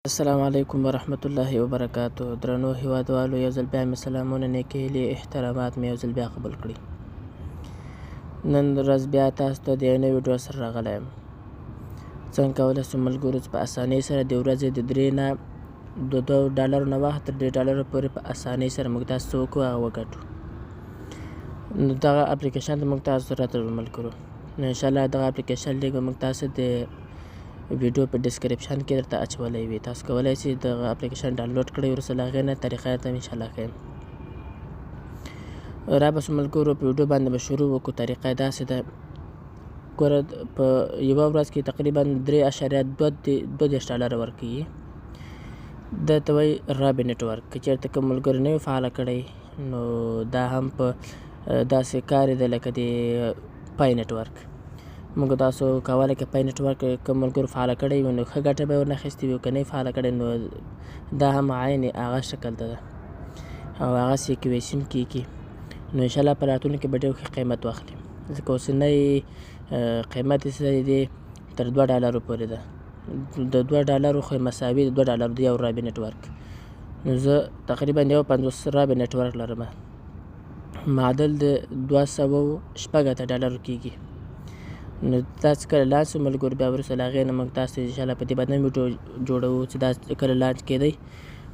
السلام علیکم ورحمت الله وبرکاتو. درنو هیوادوالو، یو ځل بیا مې سلامونه، نیکې هیلې، احترامات مې یو ځل بیا قبول کړي. نن ورځ بیا تاسو ته د یو نوي ویډیو سره راغلی یم. څنګه کولی شو ملګرو چې په اسانۍ سره د ورځې د $2 نه واخ تر $3 پورې په اسانۍ سره موږ تاسو څه وکړو هغه وګټو. نو دغه اپلیکیشن ته موږ تاسو راته ملګرو، نو انشاءالله دغه اپلیکیشن لیک به موږ تاسو د ویډیو په ډسکرپشن کې درته اچولی وي. تاسو کولی شئ دغه اپلیکیشن ډاونلوډ کړئ. وروسته له هغې نه طریقه یې ته انشاءالله ښیم. رابسو ملګرو، په ویډیو باندې به شروع وکړو. طریقه یې داسې ده، ګوره په یوه ورځ کې تقریبا $3.22 ورکوي. ده ته وایي رابي نیټورک. که چېرته کوم ملګرو نه وي فعاله کړی، نو دا هم په داسې کار دی لکه د پای نیټورک. موږ تاسو کولی که پای نیټورک کوم ملګرو فعاله کړی وي نو ښه ګټه به یې ورنه اخیستې وي، که نه یې فعاله کړی نو دا هم عین هغه شکل ته ده او هغسې یې کوي سیم کېږي. نو انشاءالله په راتلونکي کې به ډېر ښه قیمت واخلي، ځکه اوسنی قیمت یې څه دی تر $2 پورې ده. د $2 خو مساوي د $2 د یو رابي نیټورک. نو زه تقریبا یو 50 رابي نیټورک لرم، معادل د $286 کېږي. نو تاسو کله لانچ شو ملګرو، بیا وروسته له هغې نه موږ تاسو انشاءالله په دې باندې ویډیو جوړوو چې دا کله لانچ کېدی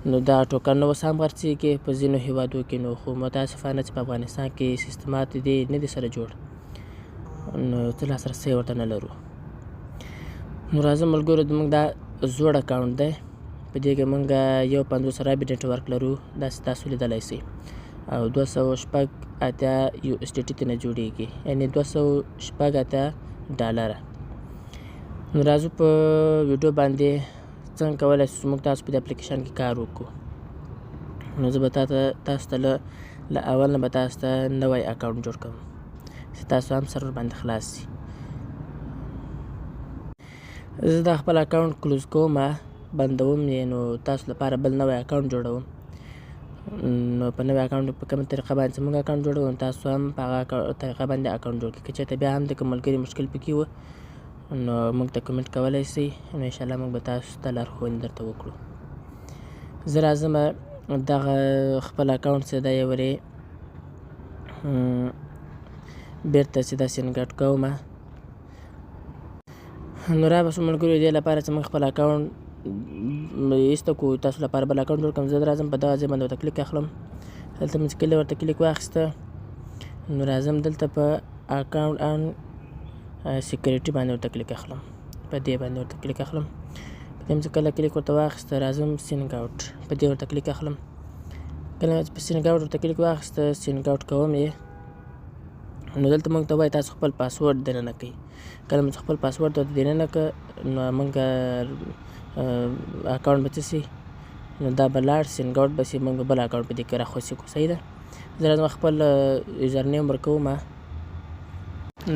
نو دا ټوکن نه اوس هم خرڅېږي په ځینو هېوادو کې. نو خو متاسفانه چې په افغانستان کې سیستمات دې نه دي سره جوړ، نو څه لاسرسی ورته نه لرو. نو راځه ملګرو، زموږ دا زوړ اکاونټ دی، په دې کې موږ یو 50 رابي نیټورک لرو، داسې تاسو لیدلی شئ، او $286 USDT ته نه جوړېږي، یعنې $286. نو راځو په ویډیو باندې څنګه کولی شو موږ تاسو په دې اپلیکیشن کې کار وکړو. نو زه به تاسو ته له اول نه به تاسو ته نوی اکاونټ جوړ کړم چې تاسو هم سره ورباندې خلاص شي. زه دا خپل اکاونټ کلوز کوم، بندوم یې، نو تاسو لپاره بل نوی اکاونټ جوړوم. نو په نوی اکاونټ په کومه طریقه باندې چې موږ اکاونټ جوړوو تاسو هم په هغه طریقه باندې اکاونټ جوړ کړئ. که چېرته بیا هم د کوم ملګري مشکل پکې و نو موږ ته کمنټ کولی شئ، نو انشاءالله موږ به تاسو ته لارښوونې درته وکړو. زه راځم دغه خپل اکاونټ چې دی ورې بېرته چې دا سینګاټ کوم. نو رابسو ملګرو، دې لپاره چې موږ خپل اکاونټ ایسته کړو، تاسو لپاره بل اکاونټ جوړ کړم. زه راځم په دغه ځای باندې ورته کلیک اخلم. هلته مې چې کله ورته کلیک واخیسته نو راځم دلته په اکاونټ ان سیکیورټي باندې ورته کلیک اخلم. په دې باندې ورته کلیک اخلم. په دې مې چې کله کلیک ورته واخیسته راځم سینګ اوټ، په دې ورته کلیک اخلم. کله مې په سینګ اوټ ورته کلیک واخیسته سینګ اوټ کوم یې، نو دلته موږ ته وایي تاسو خپل پاسورډ دننه کړئ. کله مې خپل پاسورډ ورته دننه کړ نو موږ اکاونټ به څه شي، نو دا به لاړ سینګ اوټ به شي، موږ به بل اکاونټ په دې کې راخوسي کړو. صحیح ده. زه راځم خپل یوزر نیم ورکوم.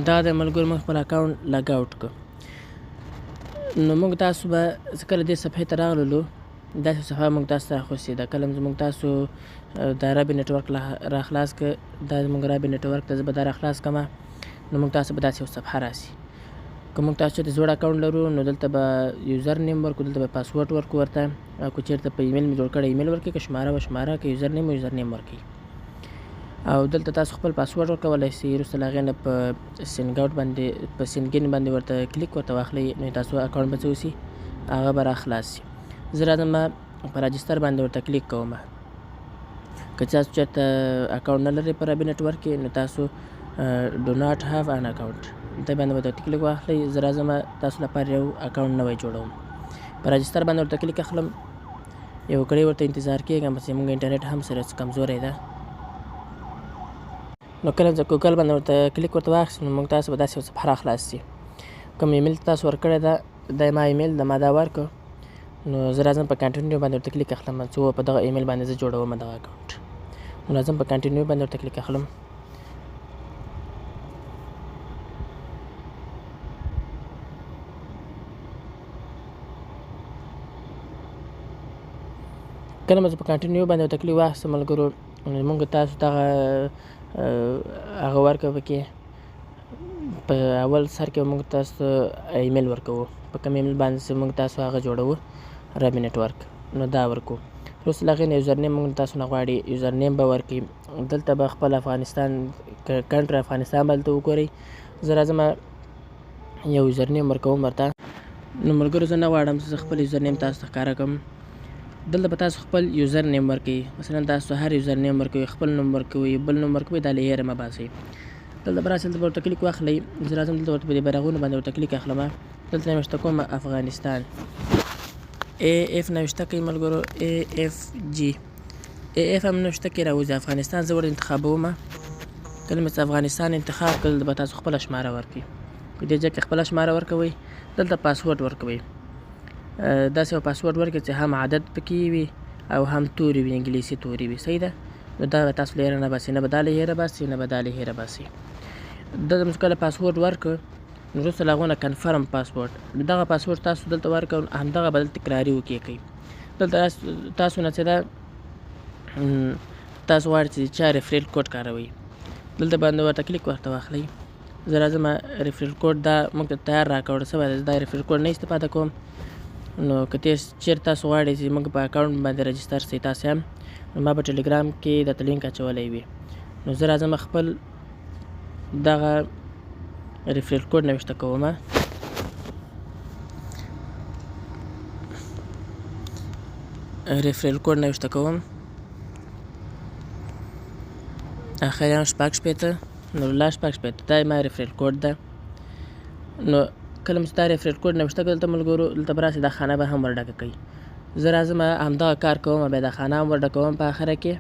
دا د ملګرو موږ خپل اکاونټ لاګ اوټ کړ. نو موږ تاسو به چې کله دې صفحې ته راغللو داسې صفحه موږ تاسو ته راخوسي. دا کله موږ تاسو دا رابي نیټورک راخلاص کړ، دا زموږ رابي نیټورک ته زه به دا راخلاص کړم، نو موږ تاسو به داسې یو صفحه راسي. که موږ تاسو چېرته زوړ اکاونټ لرو نو دلته به یوزر نیم ورکړو، دلته به پاسورډ ورکړو ورته، او که چېرته په ایمیل مې جوړ کړی ایمیل ورکړئ، که شماره به شماره، که یوزر نیم یوزر نیم ورکړئ، او دلته تاسو خپل پاسورډ ورکولی شئ. وروسته له هغې نه په سینګ اوټ باندې په سینګ ان باندې ورته کلیک ورته واخلئ، نو تاسو اکاونټ به څه وشي، هغه به راخلاص شي. زه راځم په راجسټر باندې ورته کلیک کوم. که تاسو چېرته اکاونټ نه لرئ په رابي نیټورک کې نو تاسو ډو ناټ هاف ان اکاونټ دې باندې به ورته کلیک واخلئ. زه راځم تاسو لپاره یو اکاونټ نوی جوړوم. په راجسټر باندې ورته کلیک اخلم، یو کړی ورته انتظار کېږم چې موږ انټرنیټ هم سره کمزوری ده. نو کله چې ګوګل باندې ورته کلیک ورته واخیست نو موږ تاسو به داسې یو صفحه راخلاص شي. کوم ایمیل تاسو ورکړی ده دا ما ایمیل د ما دا ورکړ، نو زه راځم په کنټینیو باندې ورته کلیک اخلم چې په دغه ایمیل باندې زه جوړوم دغه اکاونټ. نو راځم په کنټینیو باندې ورته کلیک اخلم. کله مې په کنټینیو باندې ورته کلیک واخیستم ملګرو، موږ تاسو دغه هغه ورکړه پکې په اول سر کې موږ تاسو ایمیل ورکوو، په کوم ایمیل باندې چې موږ تاسو هغه جوړوو رابي نټورک. نو دا ورکو. وروسته له هغې نه یوزرنیم موږ تاسو نه غواړي یوزرنیم به ورکړي. دلته به خپل افغانستان کنټري افغانستان به دلته وګورئ. زه راځم یو یوزرنیم ورکوم ورته. نو ملګرو زه نه غواړم زه خپل یوزرنیم تاسو ته ښکاره کړم. دلته به تاسو خپل یوزرنیم ورکوئ. مثلا تاسو هر یوزرنیم ورکوئ، خپل نوم ورکوئ، بل نوم ورکوئ، دا له هیره مه باسئ. دلته به راسئ، دلته به ورته کلیک واخلئ. زه راځم دلته ورته په دې بیرغونو باندې ورته کلیک اخلم. دلته نه نوشته کوم افغانستان AF نوشته کوي ملګرو AFG AF هم نوشته کوي راوځي افغانستان. زه ورته انتخابوم. کله مې افغانستان انتخاب کړل به تاسو خپله شماره ورکړئ. په دې ځای کې خپله شماره ورکوئ. دلته پاسورډ ورکوئ. داسې یو پاسورډ ورکړئ چې هم عدد پکې وي او هم توري وي، انګلیسي توري وي. صحیح ده؟ نو دا به تاسو له هیره نه باسي، نه به دا له هیره باسي، نه به دا له هیره باسي. دلته مو کله پاسورډ ورکړ نو وروسته له هغو نه کنفرم پاسورډ، دغه پاسورډ تاسو دلته ورکړ، همدغه به دلته تکراري وکړئ. دلته تاسو نه چې دا تاسو غواړئ چې چا ریفرل کوډ کاروئ، دلته باندې ورته کلیک ورته واخلئ. زه راځم ریفرل کوډ دا موږ ته تیار راکړل شوی دی. دا ریفرل کوډ نه استفاده کوم. نو که چېرته تاسو غواړئ چې موږ په اکاونټ باندې رجسټر سئ تاسې هم، نو ما په ټلګرام کې درته لینک اچولی وي. نو زه راځم خپل دغه ریفرل کوډ نوشته کوم. ریفرل کوډ نوشته کوم. اخریان شپږ شپېته نورالله شپږ شپېته دا ما ریفرل کوډ ده. نو کله مو چې دا ریفرل کوډ نوشته کړل دلته ملګرو دلته به راسئ، دا خانه به هم ورډکه کوئ. زه راځم همدغه کار کوم، بیا دا خانه هم ورډکوم په اخره کې.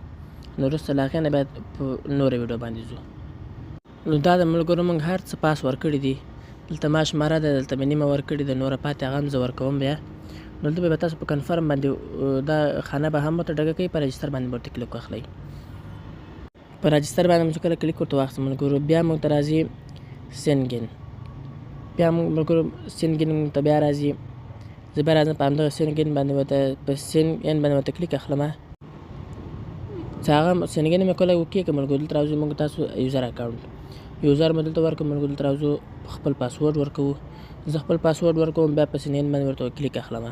نو وروسته له هغې نه بیا په نوره ویډیو باندې ځو. نو دا د ملګرو موږ هر څه پاس ورکړي دي. دلته ما شماره ده، دلته مې نیمه ورکړې ده، نوره پاتې هغه هم زه ورکوم. بیا نو دلته به تاسو په کنفرم باندې دا خانه به هم ورته ډکه کوئ. په رجسټر باندې به ورته کلیک واخلئ. په رجسټر باندې مو چې کله کلیک ورته واخلئ ملګرو بیا موږ ته راځي سینګین. بیا موږ ملګرو سینګین موږ ته بیا راځي. زه بیا راځم په همدغه سینګین باندې ورته په سینګین باندې ورته کلیک اخلم. چې هغه سینګین مې کله وکړي ملګرو دلته راځو موږ تاسو یوزر اکاونټ یوزر مې دلته ورکړم ملګرو. دلته راځو خپل پاسورډ ورکوو. زه خپل پاسورډ ورکوم، بیا په سینګین باندې ورته کلیک اخلم.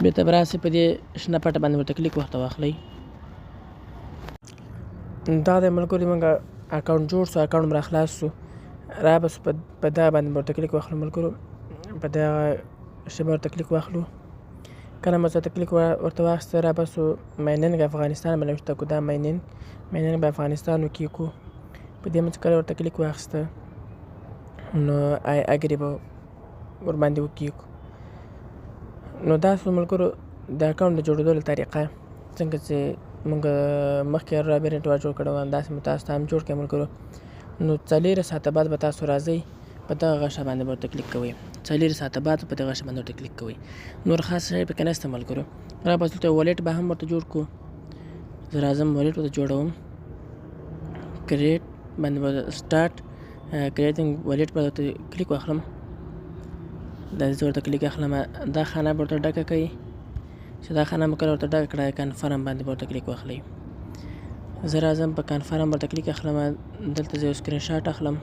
بېرته به راسئ په دې شنه پټه باندې ورته کلیک ورته واخلئ. دا دی ملګرو موږ اکاونټ جوړ شو، اکاونټ مو را خلاص شو. را به سو په دا باندې ورته کلیک واخلو ملګرو. په دغه شی به ورته کلیک واخلو. کله مو ورته کلیک ورته واخیسته را به سو مایننګ افغانستان به نوشته کړو. دا مایننګ به افغانستان وکړو. په دې مو چې کله ورته کلیک واخیسته نو آی اګري به ورباندې وکړو. نو دا شو ملګرو د اکاونټ د جوړېدلو طریقه. څنګه چې موږ مخکې رابر نټورک جوړ کړی و همداسې مو تاسو ته هم جوړ کړئ ملګرو. نو 4 ساعته بعد به تاسو راځئ په دغه غشه باندې به ورته کلیک کوئ. 4 ساعته بعد په دغه غشه باندې ورته کلیک کوئ. نور خاص شی پکې نشته ملګرو. را به دلته والټ به هم ورته جوړ کړو. زه راځم والټ ورته جوړوم. کریټ باندې به سټارټ کریټینګ والټ به ورته کلیک واخلم. دا زه ورته کلیک اخلم. دا خانه به ورته ډکه کوي. چې دا خانه مو کله ورته ډکه کړه کنفرم باندې به ورته کلیک واخلئ. زه راځم په کنفرم ورته کلیک اخلم. دلته زه یو سکرین شاټ اخلم.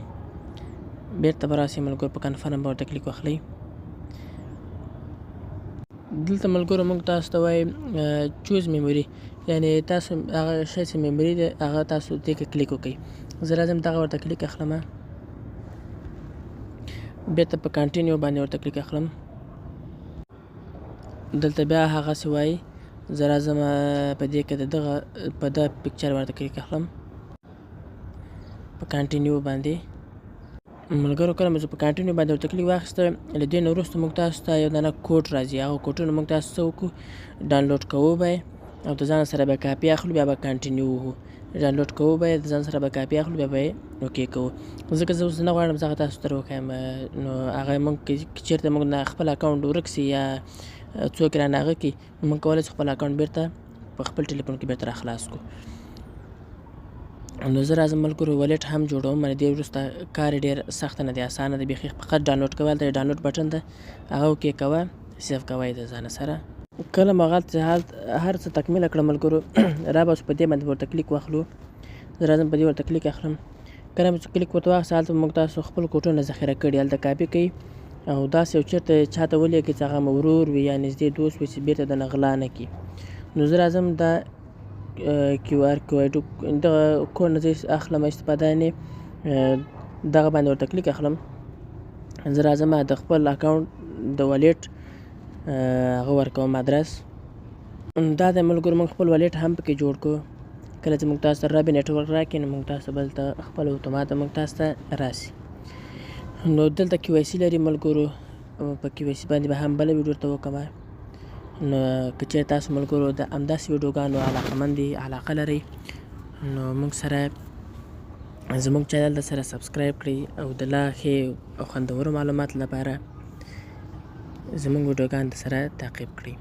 بېرته به راسئ ملګرو په کنفرم به ورته کلیک واخلئ. دلته ملګرو موږ تاسو ته وایي چوز میموري، یعنې تاسو هغه شی چې میموري دی هغه تاسو دې کې کلیک وکړئ. زه راځم دغه ورته کلیک اخلم. بېرته په کنټینیو باندې ورته کلیک اخلم. دلته بیا هغسې وایي. زه راځم په دې کې په دغه پکچر ورته کلیک اخلم په کنټینیو باندې. ملګرو کله مو زه په کنټینیو باندې ورته کلیک واخیسته له دې نه وروسته موږ تاسو ته یو دانه کوډ راځي. هغه کوډونه موږ تاسو څه وکړو ډاونلوډ کوو به یې او د ځان سره به کاپي اخلو. بیا به کنټینیو وهو. ډاونلوډ کوو به یې د ځان سره به کاپي اخلو. بیا به یې اوکې کوو. ځکه زه اوس نه غواړم زه هغه تاسو ته وښیم. نو هغه موږ که چېرته موږ نه خپل اکاونټ ورک سي یا څوک رانه هغه کړي نو موږ کولی شو خپل اکاونټ بېرته په خپل ټلیفون کې بېرته راخلاص کړو. نو زه راځم ملګرو والټ هم جوړوم. معنې دې وروسته کار یې ډېر سخته نه دی، اسانه دی بیخي. فقط ډاونلوډ کول ته ډاونلوډ بټن ده هغه اوکې کوه، سیف کوه یې د ځانه سره. کله مو هر څه تکمیله کړه ملګرو را به په دې باندې ورته کلیک واخلو. زه راځم په دې ورته کلیک اخلم. کله مو چې کلیک ورته واخیسته هلته موږ تاسو خپل کوډونه ذخیره کړي هلته کاپي کوئ او داسې یو چېرته چاته ولیږئ چې هغه مو ورور وي یا نږدې دوست وي چې بېرته درنه غلا نه کړي. نو زه راځم دا کیو آر کوډ دغه کوډ نه زه اخلم استفاده یعنې دغه باندې ورته کلیک اخلم. زه راځم د خپل اکاونټ د والیټ هغه ورکوم ادرس. دا د ملګرو موږ خپل والیټ هم پکې جوړ کړو. کله چې موږ تاسو ته رابې نیټورک راکړي نو موږ تاسو ته بلته خپل اتومات موږ تاسو ته راسي. نو دلته کیو آی سي لري ملګرو، په کیو آی سي باندې به هم بله ویډیو ورته وکړم. نو که چېرې تاسو ملګرو د همداسې ویډیوګانو علاقمند دي، علاقه لرئ، نو موږ سره زموږ چینل د سره سبسکرایب کړئ او د لا ښې او خوندورو معلوماتو لپاره زموږ ویډیوګانو د سره تعقیب کړئ.